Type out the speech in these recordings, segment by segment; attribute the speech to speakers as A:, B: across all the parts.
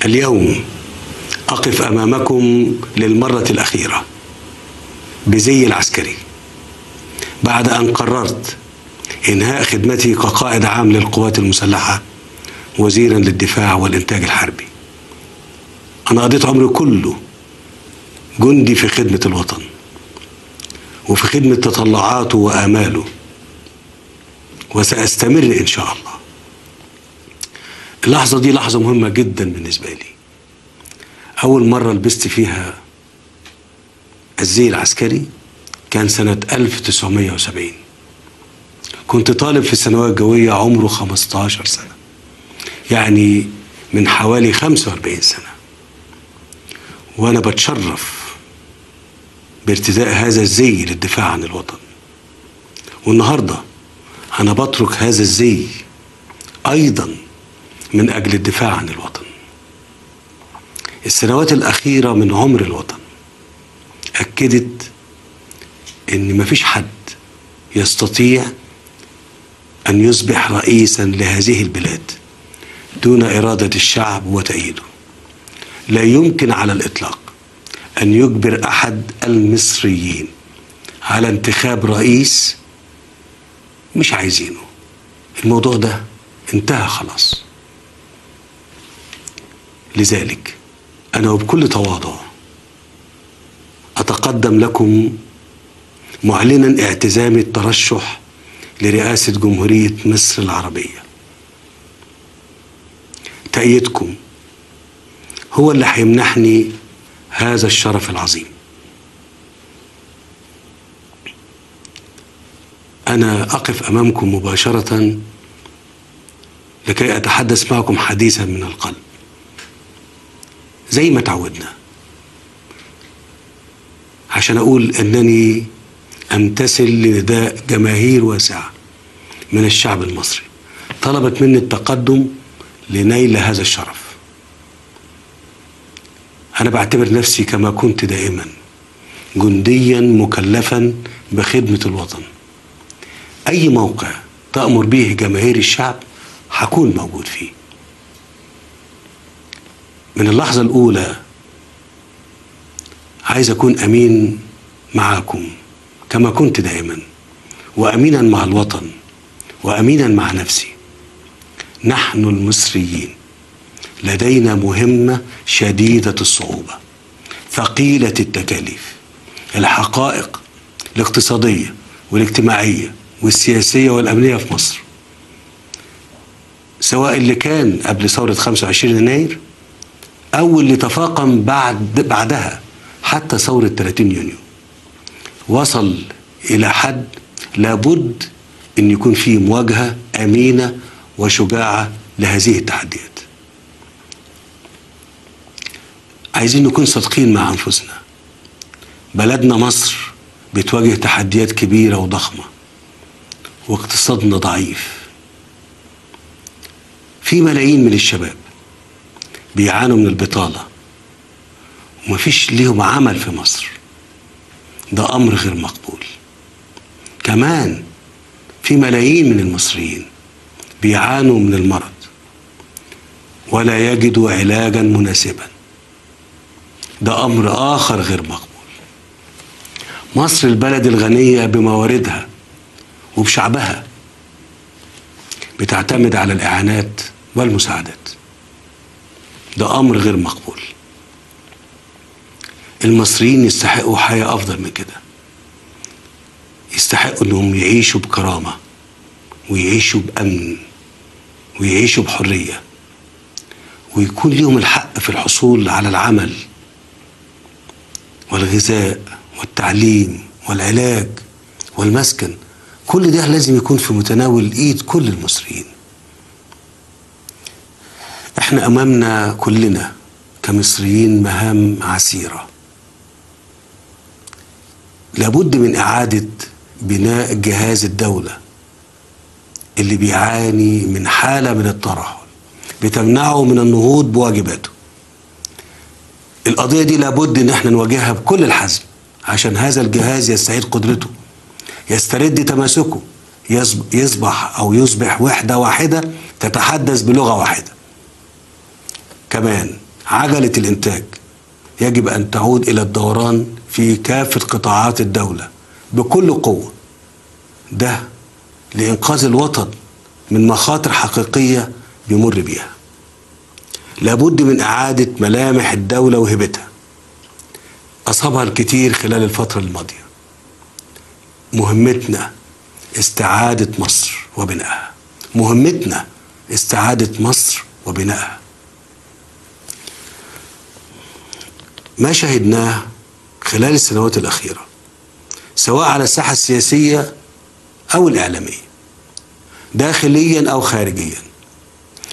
A: اليوم أقف أمامكم للمرة الأخيرة بزي العسكري بعد أن قررت إنهاء خدمتي كقائد عام للقوات المسلحة وزيرا للدفاع والإنتاج الحربي. أنا قضيت عمري كله جندي في خدمة الوطن وفي خدمة تطلعاته وآماله، وسأستمر إن شاء الله. اللحظة دي لحظة مهمة جدا بالنسبة لي. أول مرة لبست فيها الزي العسكري كان سنة 1970. كنت طالب في الثانوية الجوية عمره 15 سنة، يعني من حوالي 45 سنة، وأنا بتشرف بارتداء هذا الزي للدفاع عن الوطن. والنهاردة أنا بترك هذا الزي أيضا من أجل الدفاع عن الوطن. السنوات الأخيرة من عمر الوطن أكدت إن مفيش حد يستطيع أن يصبح رئيسا لهذه البلاد دون إرادة الشعب وتأييده. لا يمكن على الإطلاق أن يجبر أحد المصريين على انتخاب رئيس مش عايزينه. الموضوع ده انتهى خلاص. لذلك أنا وبكل تواضع أتقدم لكم معلنا اعتزامي الترشح لرئاسة جمهورية مصر العربية. تأييدكم هو اللي هيمنحني هذا الشرف العظيم. أنا أقف أمامكم مباشرة لكي أتحدث معكم حديثا من القلب زي ما تعودنا، عشان أقول أنني أمتثل لنداء جماهير واسعة من الشعب المصري طلبت مني التقدم لنيل هذا الشرف. أنا بعتبر نفسي كما كنت دائما جنديا مكلفا بخدمة الوطن. أي موقع تأمر به جماهير الشعب هكون موجود فيه. من اللحظة الأولى عايز أكون أمين معاكم كما كنت دائما، وأمينا مع الوطن وأمينا مع نفسي. نحن المصريين لدينا مهمة شديدة الصعوبة ثقيلة التكاليف. الحقائق الاقتصادية والاجتماعية والسياسية والأمنية في مصر، سواء اللي كان قبل ثورة 25 يناير أو اللي تفاقم بعدها حتى ثورة 30 يونيو، وصل إلى حد لابد أن يكون فيه مواجهة أمينة وشجاعة لهذه التحديات. عايزين نكون صادقين مع أنفسنا. بلدنا مصر بتواجه تحديات كبيرة وضخمة، واقتصادنا ضعيف. في ملايين من الشباب بيعانوا من البطالة ومفيش ليهم عمل في مصر. ده أمر غير مقبول. كمان في ملايين من المصريين بيعانوا من المرض ولا يجدوا علاجا مناسبا. ده أمر آخر غير مقبول. مصر البلد الغنية بمواردها وبشعبها بتعتمد على الإعانات والمساعدات. ده أمر غير مقبول. المصريين يستحقوا حياة أفضل من كده. يستحقوا أنهم يعيشوا بكرامة ويعيشوا بأمن ويعيشوا بحرية، ويكون لهم الحق في الحصول على العمل والغذاء والتعليم والعلاج والمسكن. كل ده لازم يكون في متناول ايد كل المصريين. احنا امامنا كلنا كمصريين مهام عسيرة. لابد من اعادة بناء جهاز الدولة اللي بيعاني من حالة من الترهل بتمنعه من النهوض بواجباته. القضية دي لابد ان احنا نواجهها بكل الحزم عشان هذا الجهاز يستعيد قدرته، يسترد تماسكه، يصبح وحدة واحدة تتحدث بلغة واحدة. كمان عجلة الإنتاج يجب أن تعود إلى الدوران في كافة قطاعات الدولة بكل قوة، ده لإنقاذ الوطن من مخاطر حقيقية بيمر بيها. لابد من إعادة ملامح الدولة وهبتها، أصابها الكثير خلال الفترة الماضية. مهمتنا استعادة مصر وبنائها، مهمتنا استعادة مصر وبنائها. ما شهدناه خلال السنوات الأخيرة سواء على الساحة السياسية أو الإعلامية داخليا أو خارجيا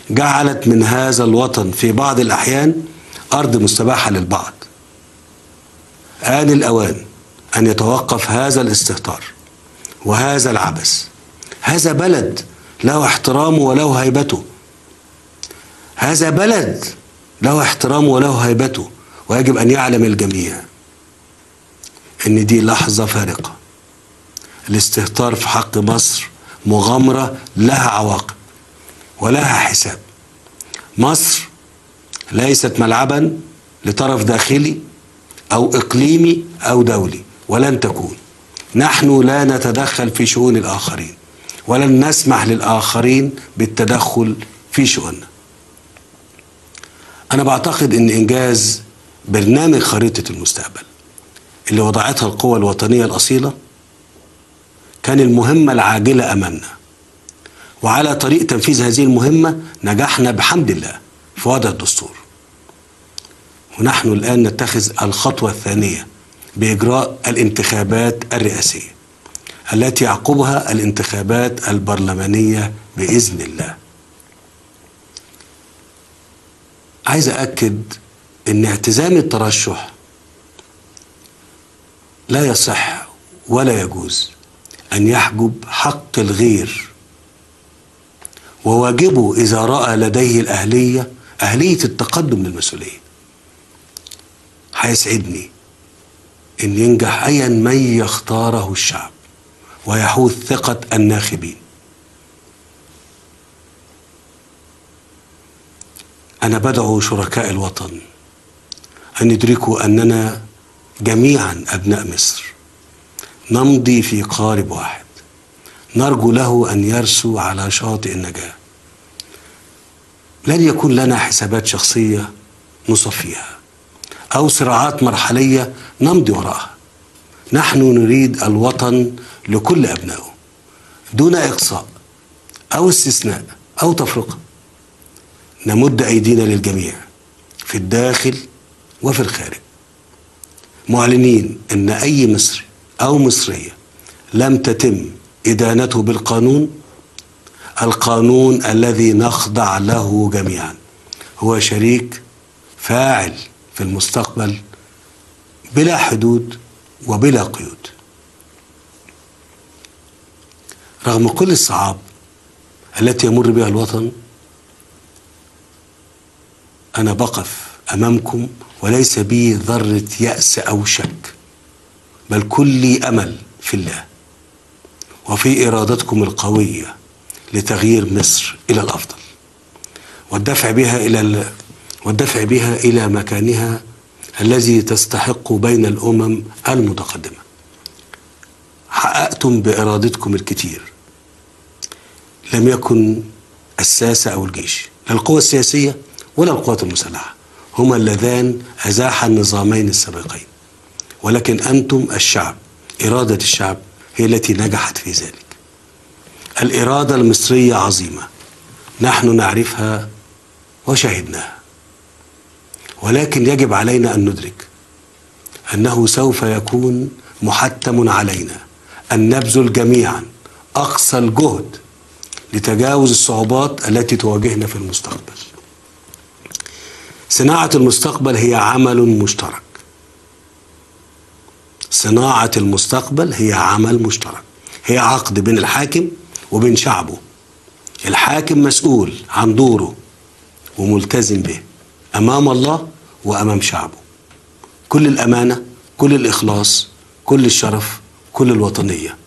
A: جعلت من هذا الوطن في بعض الأحيان أرض مستباحة للبعض. آن الأوان أن يتوقف هذا الاستهتار وهذا العبث. هذا بلد له احترامه وله هيبته، هذا بلد له احترامه وله هيبته، ويجب أن يعلم الجميع أن دي لحظة فارقة. الاستهتار في حق مصر مغامرة لها عواقب ولها حساب. مصر ليست ملعبا لطرف داخلي أو إقليمي أو دولي، ولن تكون. نحن لا نتدخل في شؤون الآخرين، ولن نسمح للآخرين بالتدخل في شؤوننا. أنا بعتقد أن إنجاز برنامج خريطة المستقبل اللي وضعتها القوى الوطنية الأصيلة كان المهمة العاجلة أمامنا، وعلى طريق تنفيذ هذه المهمة نجحنا بحمد الله في وضع الدستور. ونحن الآن نتخذ الخطوة الثانية بإجراء الانتخابات الرئاسية التي يعقبها الانتخابات البرلمانية بإذن الله. عايز أؤكد أن اعتزام الترشح لا يصح ولا يجوز أن يحجب حق الغير، وواجبه إذا رأى لديه أهلية التقدم للمسؤولية. هيسعدني أن ينجح أيا من يختاره الشعب ويحوز ثقة الناخبين. أنا بدعو شركاء الوطن أن يدركوا أننا جميعا أبناء مصر نمضي في قارب واحد، نرجو له أن يرسو على شاطئ النجاة. لن يكون لنا حسابات شخصية نصفيها أو صراعات مرحلية نمضي وراءها. نحن نريد الوطن لكل أبنائه دون إقصاء أو استثناء أو تفرقة. نمد أيدينا للجميع في الداخل وفي الخارج، معلنين أن أي مصري أو مصرية لم تتم إدانته بالقانون، القانون الذي نخضع له جميعا هو شريك فاعل في المستقبل بلا حدود وبلا قيود. رغم كل الصعاب التي يمر بها الوطن، أنا بقف أمامكم وليس بي ذرة يأس أو شك، بل كلي أمل في الله وفي إرادتكم القوية لتغيير مصر إلى الأفضل والدفع بها إلى مكانها الذي تستحق بين الأمم المتقدمة. حققتم بإرادتكم الكثير. لم يكن الساسة أو الجيش، لا القوى السياسية ولا القوات المسلحة، هما اللذان أزاحا النظامين السابقين، ولكن أنتم الشعب، إرادة الشعب هي التي نجحت في ذلك. الإرادة المصرية عظيمة، نحن نعرفها وشهدناها، ولكن يجب علينا أن ندرك أنه سوف يكون محتم علينا أن نبذل جميعا أقصى الجهد لتجاوز الصعوبات التي تواجهنا في المستقبل. صناعة المستقبل هي عمل مشترك. صناعة المستقبل هي عمل مشترك، هي عقد بين الحاكم وبين شعبه. الحاكم مسؤول عن دوره وملتزم به أمام الله وأمام شعبه. كل الأمانة، كل الإخلاص، كل الشرف، كل الوطنية.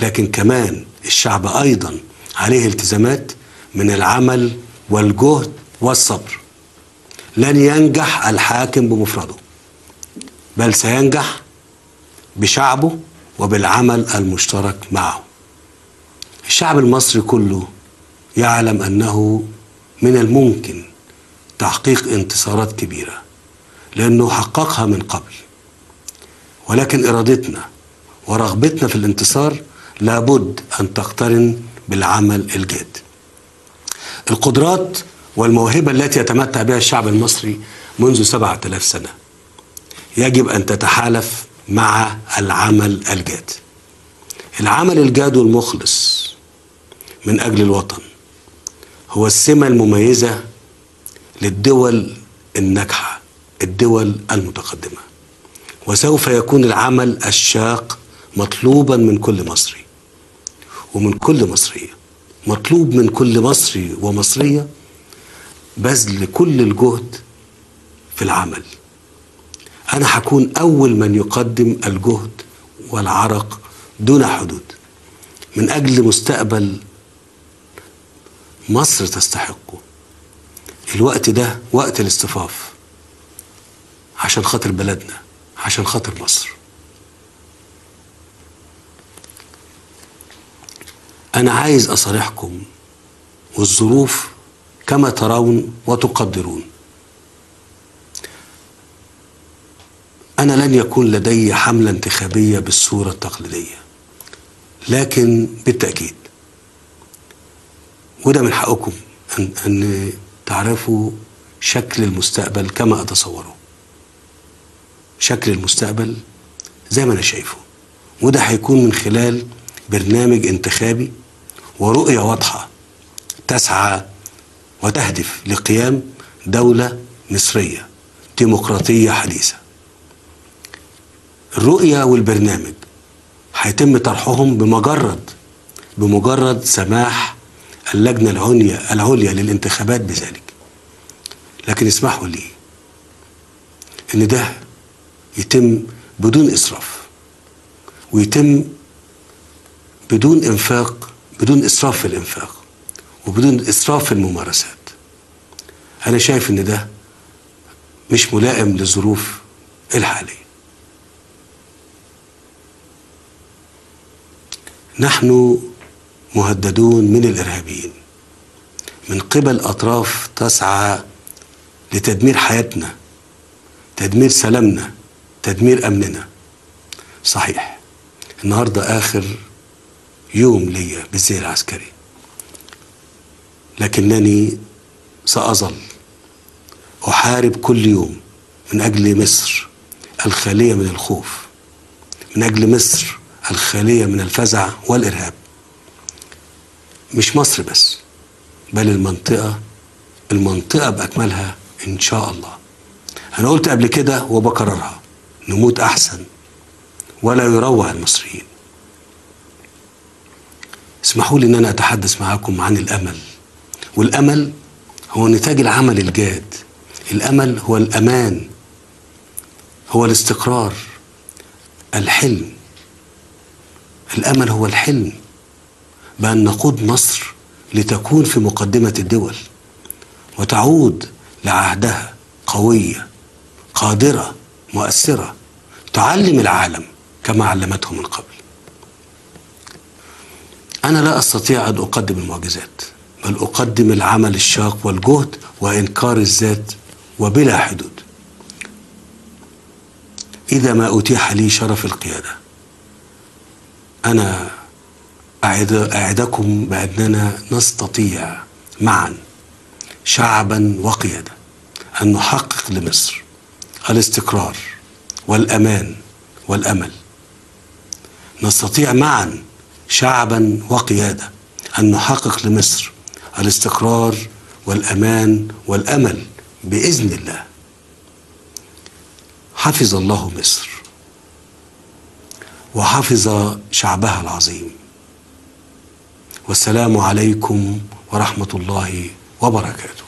A: لكن كمان الشعب أيضا عليه التزامات من العمل والجهد والصبر. لن ينجح الحاكم بمفرده، بل سينجح بشعبه وبالعمل المشترك معه. الشعب المصري كله يعلم أنه من الممكن تحقيق انتصارات كبيرة لأنه حققها من قبل، ولكن إرادتنا ورغبتنا في الانتصار لابد أن تقترن بالعمل الجاد. القدرات والموهبة التي يتمتع بها الشعب المصري منذ 7000 سنة يجب أن تتحالف مع العمل الجاد. العمل الجاد والمخلص من أجل الوطن هو السمة المميزة للدول الناجحة، الدول المتقدمة، وسوف يكون العمل الشاق مطلوبا من كل مصري ومن كل مصرية. مطلوب من كل مصري ومصرية بذل كل الجهد في العمل. أنا هكون أول من يقدم الجهد والعرق دون حدود من أجل مستقبل مصر تستحقه. الوقت ده وقت الاصطفاف عشان خاطر بلدنا، عشان خاطر مصر. أنا عايز أصارحكم والظروف كما ترون وتقدرون. أنا لن يكون لدي حملة انتخابية بالصورة التقليدية، لكن بالتأكيد وده من حقكم أن تعرفوا شكل المستقبل كما أتصوره. شكل المستقبل زي ما أنا شايفه، وده هيكون من خلال برنامج انتخابي ورؤية واضحة تسعى وتهدف لقيام دولة مصرية ديمقراطية حديثة. الرؤية والبرنامج هيتم طرحهم بمجرد سماح اللجنة العليا للانتخابات بذلك. لكن اسمحوا لي ان ده يتم بدون إسراف، ويتم بدون إنفاق، بدون إسراف في الإنفاق، وبدون إسراف في الممارسات. أنا شايف إن ده مش ملائم للظروف الحالية. نحن مهددون من الإرهابيين من قبل أطراف تسعى لتدمير حياتنا، تدمير سلامنا، تدمير أمننا. صحيح النهاردة آخر يوم ليا بالزي العسكري، لكنني سأظل أحارب كل يوم من أجل مصر الخالية من الخوف، من أجل مصر الخالية من الفزع والإرهاب. مش مصر بس، بل المنطقة بأكملها إن شاء الله. أنا قلت قبل كده وبكررها، نموت أحسن ولا يروع المصريين. اسمحوا لي أن أنا أتحدث معكم عن الأمل. والأمل هو نتاج العمل الجاد. الأمل هو الأمان، هو الاستقرار، الحلم. الأمل هو الحلم بأن نقود مصر لتكون في مقدمة الدول وتعود لعهدها قوية قادرة مؤثرة تعلم العالم كما علمته من قبل. أنا لا أستطيع أن أقدم المعجزات، بل أقدم العمل الشاق والجهد وإنكار الذات وبلا حدود. إذا ما أتيح لي شرف القيادة، أنا أعدكم بأننا نستطيع معا شعبا وقيادة أن نحقق لمصر الاستقرار والأمان والأمل. نستطيع معا شعبا وقيادة أن نحقق لمصر الاستقرار والأمان والأمل بإذن الله. حفظ الله مصر وحفظ شعبها العظيم. والسلام عليكم ورحمة الله وبركاته.